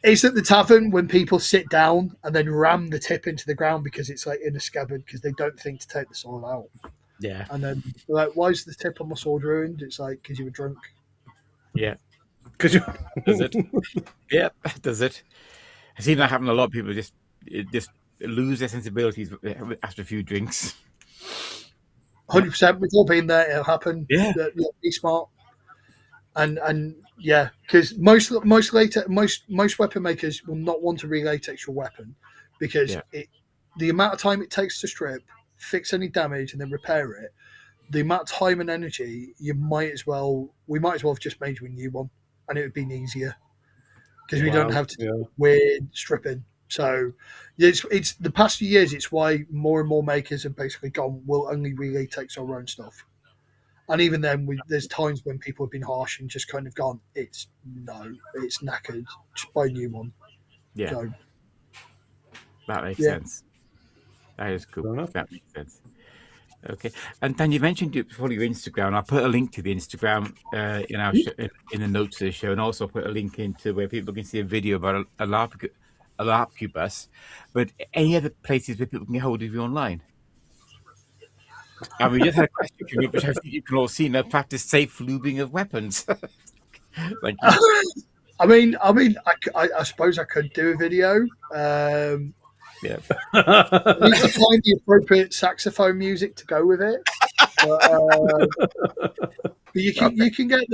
It's at the tavern when people sit down and then ram the tip into the ground because it's like in a scabbard, because they don't think to take the sword out. Yeah. And then they're like, why is the tip on my sword ruined? It's like, because you were drunk. Yeah. Because you does it? Yeah, does it? I've seen that happen. A lot of people just lose their sensibilities after a few drinks. 100%. We've all been there. It'll happen. Yeah. Be smart. And yeah, because most weapon makers will not want to re-latex your weapon because the amount of time it takes to strip, fix any damage, and then repair it, the amount of time and energy we might as well have just made you a new one, and it would be easier because we don't have to do weird stripping. So it's the past few years. It's why more and more makers have basically gone, we'll only re-latex our own stuff. And even then, there's times when people have been harsh and just kind of gone, it's knackered, just buy a new one. Yeah. So, that makes sense. That is cool. That makes sense. Okay. And Dan, you mentioned it before your Instagram. I'll put a link to the Instagram in our in the notes of the show, and also put a link into where people can see a video about a LARP bus. But any other places where people can get hold of you online? And we just had a question from you, which I think you can all see now. Practice safe lubing of weapons. Thank you. I suppose I could do a video. Yeah. I need to find the appropriate saxophone music to go with it. But you can get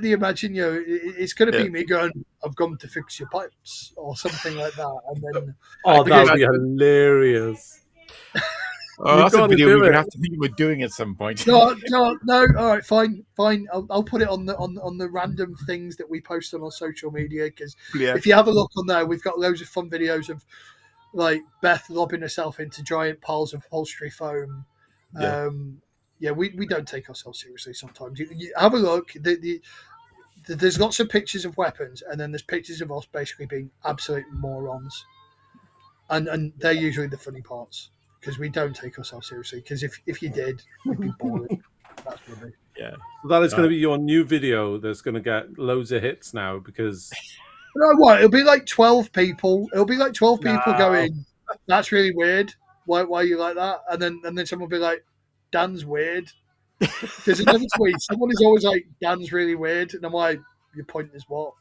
the imagine. It's going to be me going, "I've come to fix your pipes" or something like that, and then that would be hilarious. That's a video we're going to have to think about doing at some point. No. All right, fine. I'll put it on the random things that we post on our social media because if you have a look on there, we've got loads of fun videos of like Beth lobbing herself into giant piles of upholstery foam. We don't take ourselves seriously sometimes. You have a look. There's lots of pictures of weapons, and then there's pictures of us basically being absolute morons, and they're usually the funny parts. Because we don't take ourselves seriously. Because if you did, it'd be boring. That's rubbish. Yeah. So that is going to be your new video that's going to get loads of hits now because... You know what? It'll be like 12 people. It'll be like 12 people going, that's really weird. Why are you like that? And then someone will be like, Dan's weird. Because inevitably, someone is always like, Dan's really weird. And I'm like, your point is what?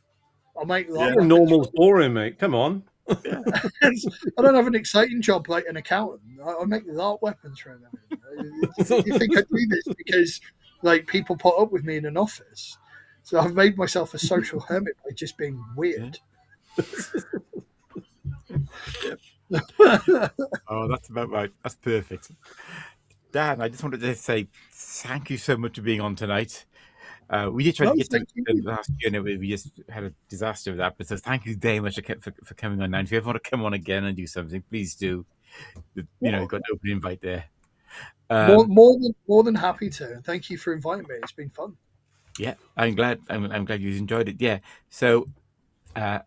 I'll make normal's boring, mate. Come on. I don't have an exciting job like an accountant. I make LARP weapons for them. You think I do this because like people put up with me in an office? So I've made myself a social hermit by just being weird. Oh, that's about right. That's perfect. Dan, I just wanted to say thank you so much for being on tonight. We did try to get to last year, and we just had a disaster with that. But so thank you very much for coming on. Now, if you ever want to come on again and do something, please do. You've got an open invite there. More than happy to. Thank you for inviting me. It's been fun. Yeah, I'm glad. I'm glad you enjoyed it. Yeah. So I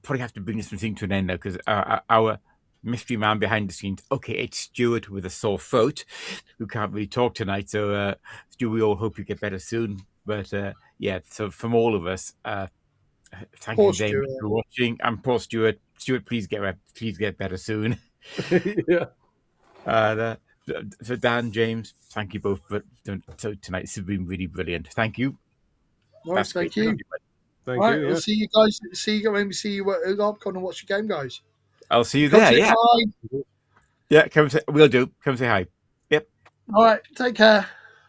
probably have to bring this thing to an end now because our mystery man behind the scenes. Okay, it's Stuart with a sore throat who can't really talk tonight. So Stuart, we all hope you get better soon. But so from all of us, thank you very much for watching. And poor Stuart. Stuart, please get better soon. Yeah. So Dan, James, thank you both for tonight. This has been really brilliant. Thank you. Nice, thank you. Thank you. We'll see you guys. Maybe see you at LARPCon and watch the game, guys. I'll see you there. Yeah. Yeah, come say. We'll do. Come say hi. Yep. All right. Take care.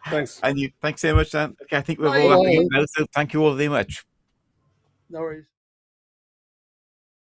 Thanks. And you. Thanks so much, Dan. Okay, I think we're all happy now. So thank you all very much. No worries.